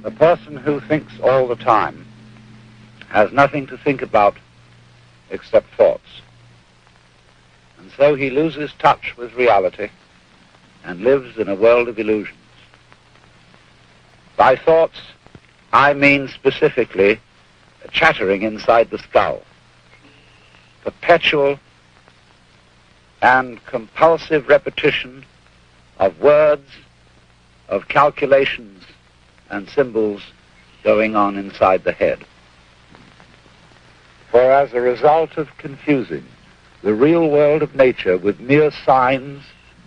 The person who thinks all the time has nothing to think about except thoughts. And so he loses touch with reality and lives in a world of illusions. By thoughts, I mean specifically chattering inside the skull, perpetual and compulsive repetition of words, of calculations and symbols going on inside the head. For as a result of confusing the real world of nature with mere signs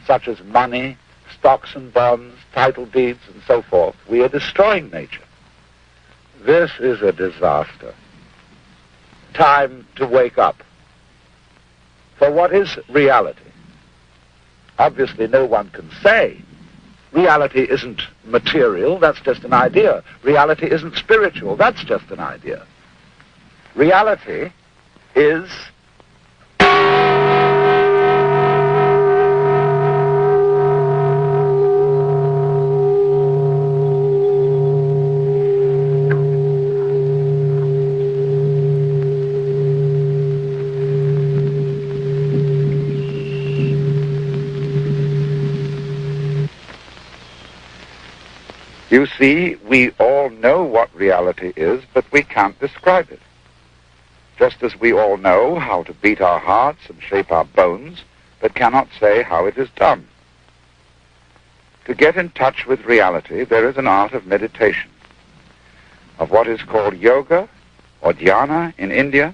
such as money, stocks and bonds, title deeds, and so forth, we are destroying nature. This is a disaster. Time to wake up. For what is reality? Obviously, no one can say. Reality isn't material, that's just an idea. Reality isn't spiritual, that's just an idea. Reality is You see, we all know what reality is, but we can't describe it. Just as we all know how to beat our hearts and shape our bones, but cannot say how it is done. To get in touch with reality, there is an art of meditation, of what is called yoga or dhyana in India,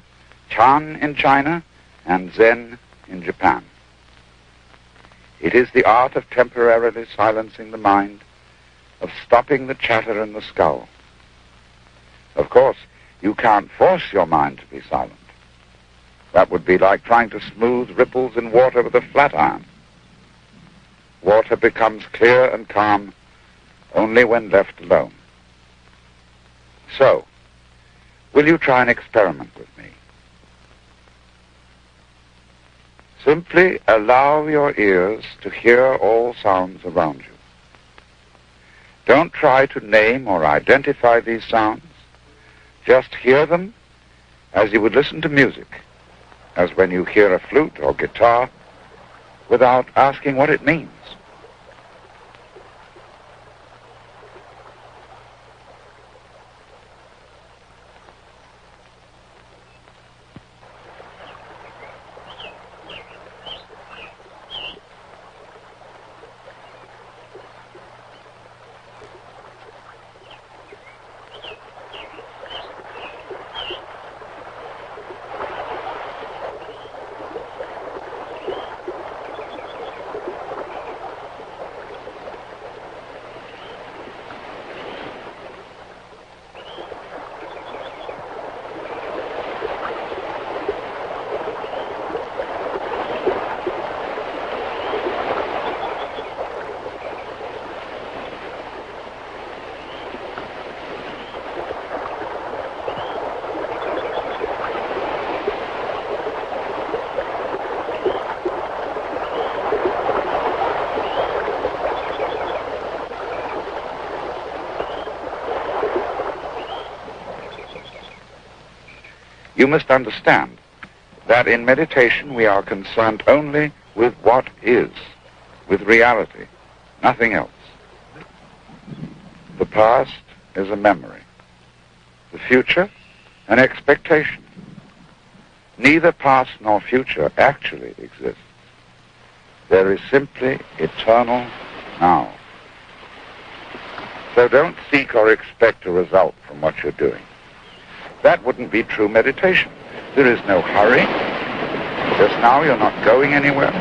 Chan in China, and Zen in Japan. It is the art of temporarily silencing the mind, of stopping the chatter in the skull. Of course, you can't force your mind to be silent. That would be like trying to smooth ripples in water with a flat iron. Water becomes clear and calm only when left alone. So, will you try an experiment with me? Simply allow your ears to hear all sounds around you. Don't try to name or identify these sounds. Just hear them as you would listen to music, as when you hear a flute or guitar, without asking what it means. You must understand that in meditation we are concerned only with what is, with reality, nothing else. The past is a memory. The future, an expectation. Neither past nor future actually exists. There is simply eternal now. So don't seek or expect a result from what you're doing. That wouldn't be true meditation. There is no hurry. Just now you're not going anywhere.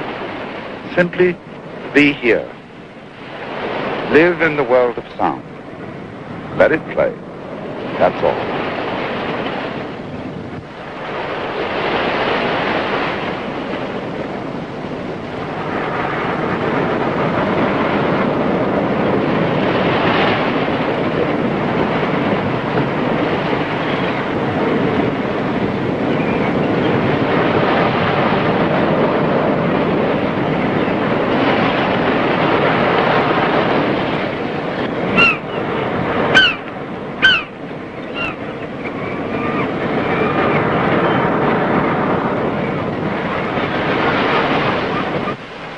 Simply be here. Live in the world of sound. Let it play. That's all.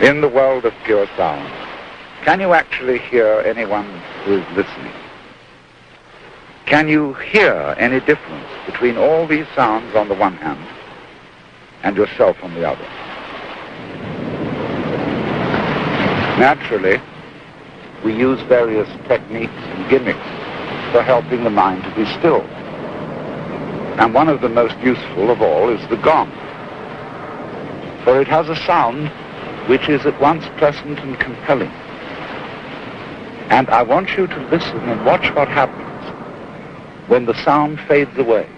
In the world of pure sound, can you actually hear anyone who is listening? Can you hear any difference between all these sounds on the one hand and yourself on the other? Naturally, we use various techniques and gimmicks for helping the mind to be still. And one of the most useful of all is the gong. For it has a sound which is at once pleasant and compelling. And I want you to listen and watch what happens when the sound fades away.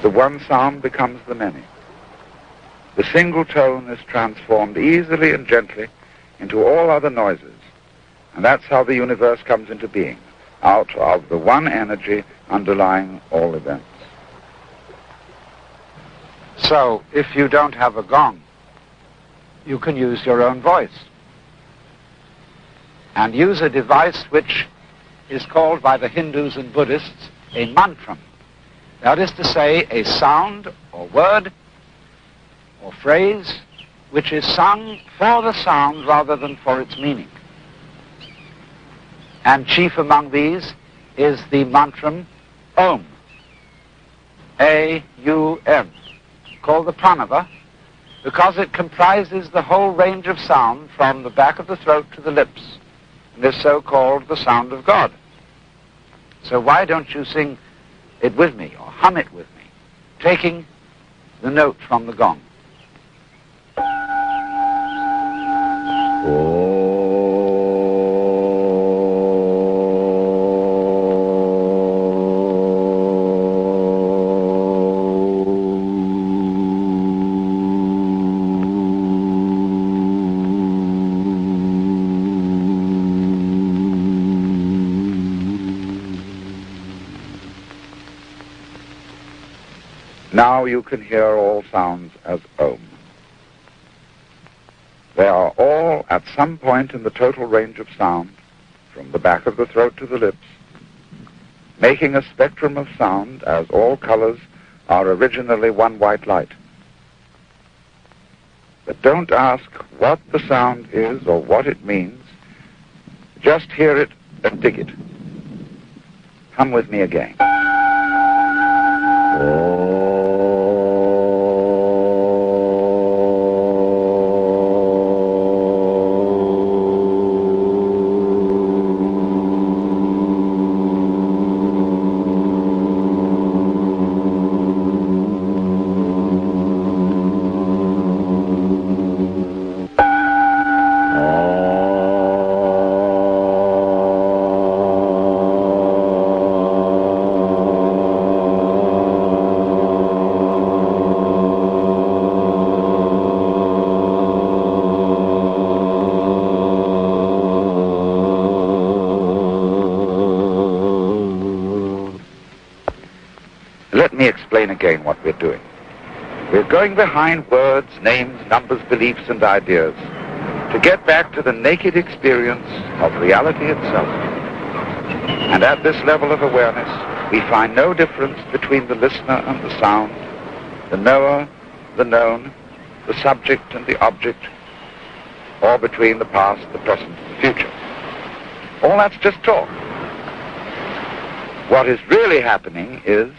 The one sound becomes the many. The single tone is transformed easily and gently into all other noises. And that's how the universe comes into being, out of the one energy underlying all events. So, if you don't have a gong, you can use your own voice. And use a device which is called by the Hindus and Buddhists a mantra. That is to say, a sound or word or phrase which is sung for the sound rather than for its meaning. And chief among these is the mantra Om, A-U-M, called the pranava, because it comprises the whole range of sound from the back of the throat to the lips, and is so called the sound of God. So why don't you sing it with me, or hum it with me, taking the note from the gong. Now you can hear all sounds as Om. They are all at some point in the total range of sound, from the back of the throat to the lips, making a spectrum of sound as all colors are originally one white light. But don't ask what the sound is or what it means. Just hear it and dig it. Hum with me again. Let me explain again what we're doing. We're going behind words, names, numbers, beliefs, and ideas to get back to the naked experience of reality itself. And at this level of awareness, we find no difference between the listener and the sound, the knower, the known, the subject and the object, or between the past, the present, and the future. All that's just talk. What is really happening is